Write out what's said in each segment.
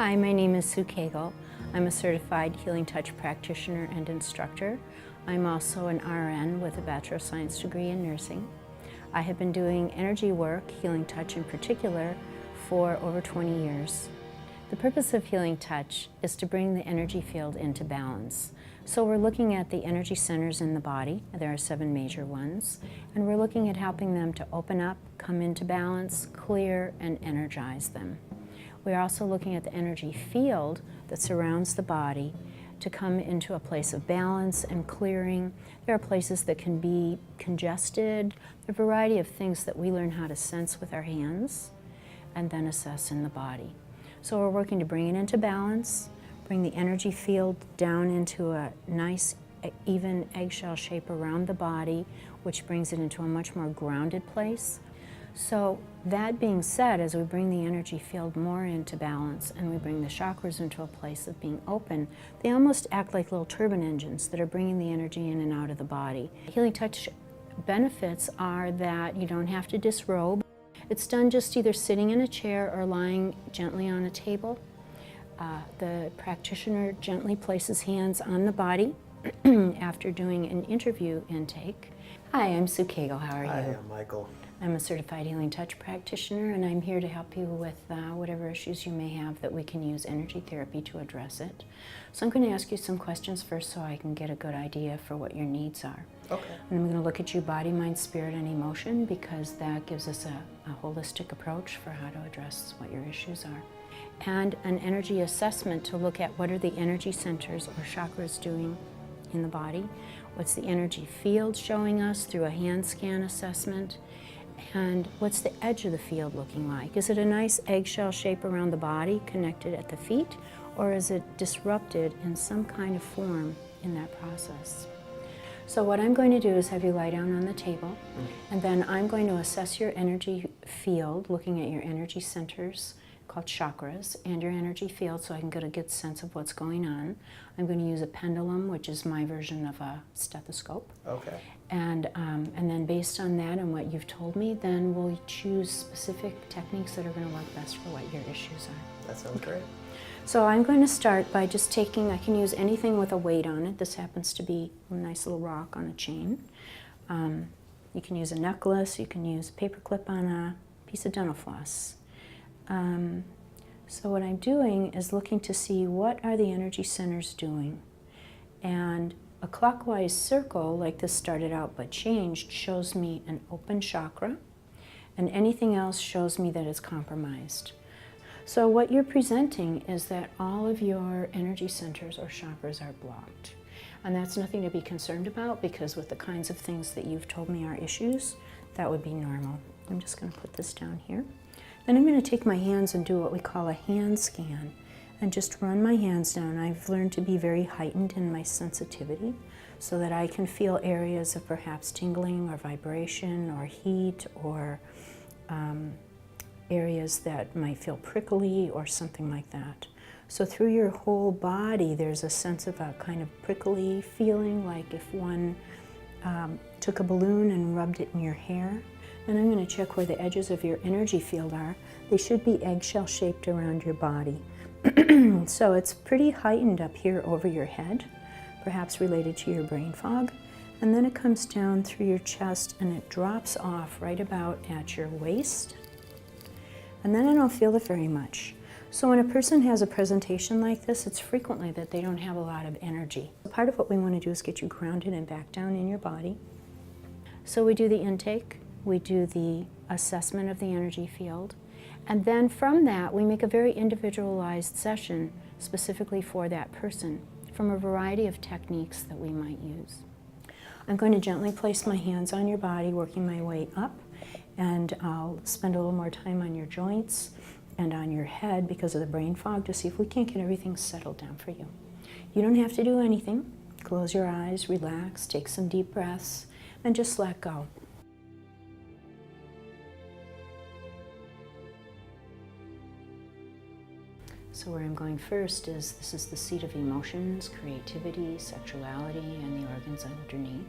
Hi, my name is Sue Cagle. I'm a certified Healing Touch practitioner and instructor. I'm also an RN with a Bachelor of Science degree in nursing. I have been doing energy work, Healing Touch in particular, for over 20 years. The purpose of Healing Touch is to bring the energy field into balance. So we're looking at the energy centers in the body. There are 7 major ones. And we're looking at helping them to open up, come into balance, clear, and energize them. We're also looking at the energy field that surrounds the body to come into a place of balance and clearing. There are places that can be congested. There are a variety of things that we learn how to sense with our hands and then assess in the body. So we're working to bring it into balance, bring the energy field down into a nice, even eggshell shape around the body, which brings it into a much more grounded place. So that being said, as we bring the energy field more into balance and we bring the chakras into a place of being open, they almost act like little turbine engines that are bringing the energy in and out of the body. Healing Touch benefits are that you don't have to disrobe. It's done just either sitting in a chair or lying gently on a table. The practitioner gently places hands on the body after doing an interview intake. Hi, I'm Sue Cagle. How are you? Hi, I'm Michael. I'm a certified Healing Touch practitioner, and I'm here to help you with whatever issues you may have that we can use energy therapy to address it. So I'm going to ask you some questions first so I can get a good idea for what your needs are. Okay. And I'm going to look at you body, mind, spirit, and emotion because that gives us a holistic approach for how to address what your issues are. And an energy assessment to look at what are the energy centers or chakras doing in the body, what's the energy field showing us through a hand scan assessment, and what's the edge of the field looking like? Is it a nice eggshell shape around the body connected at the feet, or is it disrupted in some kind of form in that process? So what I'm going to do is have you lie down on the table, and then I'm going to assess your energy field, looking at your energy centers called chakras and your energy field so I can get a good sense of what's going on. I'm going to use a pendulum, which is my version of a stethoscope. Okay. And then based on that and what you've told me, then we'll choose specific techniques that are going to work best for what your issues are. That sounds great. So I'm going to start by just taking, I can use anything with a weight on it. This happens to be a nice little rock on a chain. You can use a necklace, you can use a paper clip on a piece of dental floss. So what I'm doing is looking to see what are the energy centers doing. And a clockwise circle, like this started out but changed, shows me an open chakra, and anything else shows me that it's compromised. So what you're presenting is that all of your energy centers or chakras are blocked. And that's nothing to be concerned about because with the kinds of things that you've told me are issues, that would be normal. I'm just going to put this down here. Then I'm going to take my hands and do what we call a hand scan and just run my hands down. I've learned to be very heightened in my sensitivity so that I can feel areas of perhaps tingling or vibration or heat or areas that might feel prickly or something like that. So through your whole body there's a sense of a kind of prickly feeling, like if one took a balloon and rubbed it in your hair. And I'm going to check where the edges of your energy field are. They should be eggshell shaped around your body. So it's pretty heightened up here over your head, perhaps related to your brain fog. And then it comes down through your chest and it drops off right about at your waist. And then I don't feel it very much. So when a person has a presentation like this, it's frequently that they don't have a lot of energy. Part of what we want to do is get you grounded and back down in your body. So we do the intake. We do the assessment of the energy field, and then from that we make a very individualized session specifically for that person from a variety of techniques that we might use. I'm going to gently place my hands on your body, working my way up, and I'll spend a little more time on your joints and on your head because of the brain fog to see if we can't get everything settled down for you. You don't have to do anything. Close your eyes, relax, take some deep breaths, and just let go. So where I'm going first is, this is the seat of emotions, creativity, sexuality, and the organs underneath.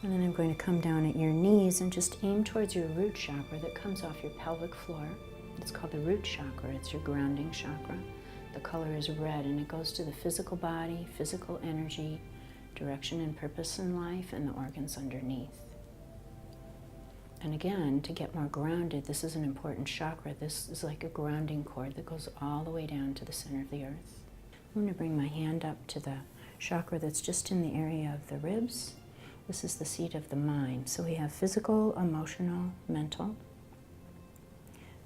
And then I'm going to come down at your knees and just aim towards your root chakra that comes off your pelvic floor. It's called the root chakra. It's your grounding chakra. The color is red, and it goes to the physical body, physical energy, direction and purpose in life, and the organs underneath. And again, to get more grounded, this is an important chakra. This is like a grounding cord that goes all the way down to the center of the earth. I'm going to bring my hand up to the chakra that's just in the area of the ribs. This is the seat of the mind. So we have physical, emotional, mental.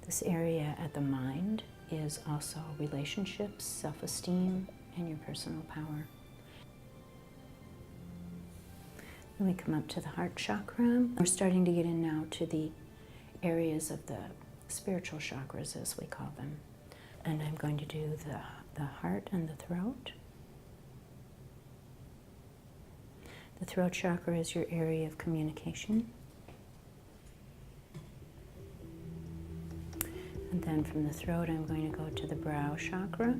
This area at the mind is also relationships, self-esteem, and your personal power. Then we come up to the heart chakra. We're starting to get in now to the areas of the spiritual chakras, as we call them. And I'm going to do the heart and the throat. The throat chakra is your area of communication. And then from the throat, I'm going to go to the brow chakra.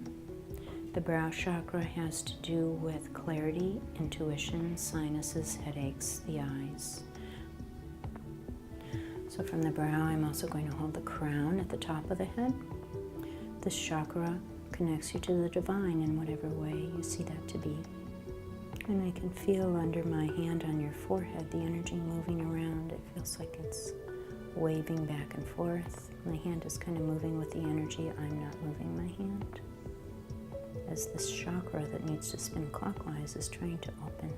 The brow chakra has to do with clarity, intuition, sinuses, headaches, the eyes. So from the brow, I'm also going to hold the crown at the top of the head. This chakra connects you to the divine in whatever way you see that to be. And I can feel under my hand on your forehead the energy moving around. It feels like it's waving back and forth. My hand is kind of moving with the energy. I'm not moving my hand, as this chakra that needs to spin clockwise is trying to open.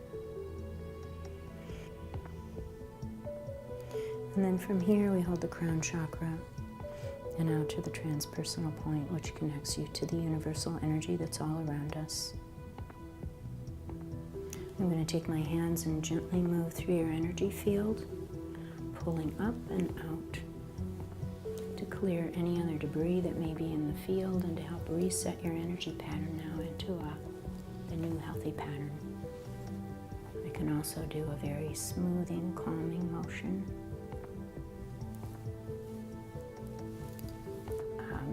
And then from here we hold the crown chakra and out to the transpersonal point, which connects you to the universal energy that's all around us. I'm going to take my hands and gently move through your energy field, pulling up and out to clear any other debris that may be in the field and to help reset your energy pattern now into a new healthy pattern. I can also do a very smoothing, calming motion.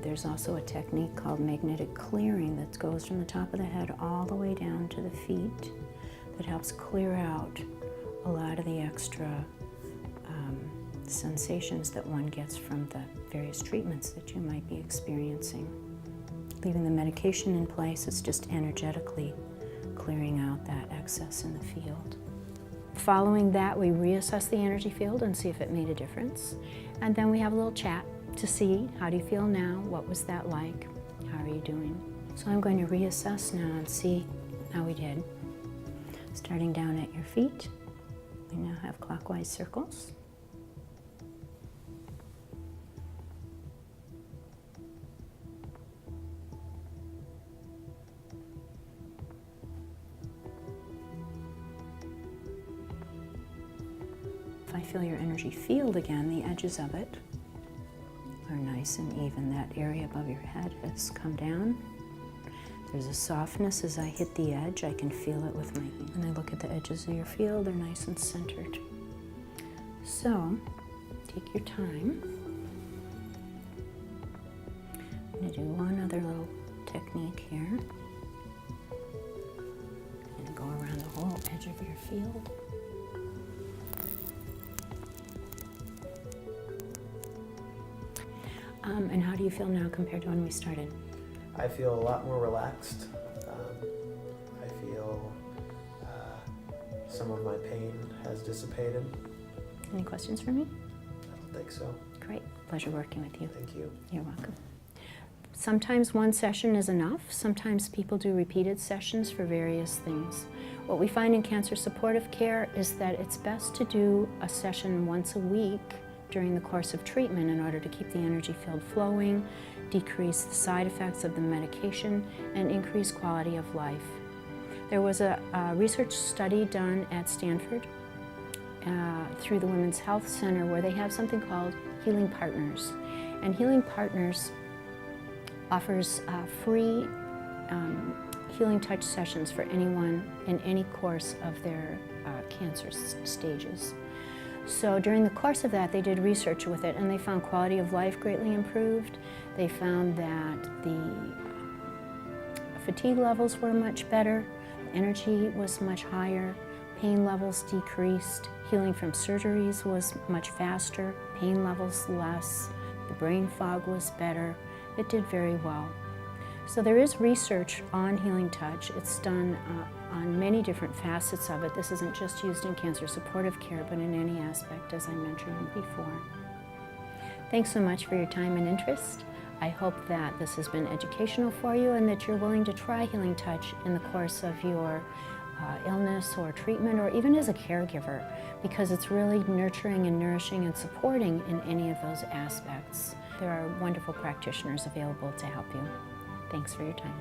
There's also a technique called magnetic clearing that goes from the top of the head all the way down to the feet, that helps clear out a lot of the extra sensations that one gets from the various treatments that you might be experiencing. Leaving the medication in place, it's just energetically clearing out that excess in the field. Following that, we reassess the energy field and see if it made a difference. And then we have a little chat to see, how do you feel now? What was that like? How are you doing? So I'm going to reassess now and see how we did. Starting down at your feet, we now have clockwise circles. If I feel your energy field again, the edges of it are nice and even. That area above your head has come down. There's a softness as I hit the edge. I can feel it with my hand. And I look at the edges of your field, they're nice and centered. So, take your time. I'm going to do one other little technique here. And go around the whole edge of your field. And how do you feel now compared to when we started? I feel a lot more relaxed. I feel some of my pain has dissipated. Any questions for me? I don't think so. Great. Pleasure working with you. Thank you. You're welcome. Sometimes one session is enough. Sometimes people do repeated sessions for various things. What we find in cancer supportive care is that it's best to do a session once a week during the course of treatment in order to keep the energy field flowing, decrease the side effects of the medication, and increase quality of life. There was a research study done at Stanford through the Women's Health Center where they have something called Healing Partners. And Healing Partners offers free healing touch sessions for anyone in any course of their cancer stages. So during the course of that, they did research with it, and they found quality of life greatly improved. They found that the fatigue levels were much better, energy was much higher, pain levels decreased, healing from surgeries was much faster, pain levels less, the brain fog was better. It did very well. So there is research on healing touch. It's done on many different facets of it. This isn't just used in cancer supportive care, but in any aspect, as I mentioned before. Thanks so much for your time and interest. I hope that this has been educational for you and that you're willing to try healing touch in the course of your illness or treatment, or even as a caregiver, because it's really nurturing and nourishing and supporting in any of those aspects. There are wonderful practitioners available to help you. Thanks for your time.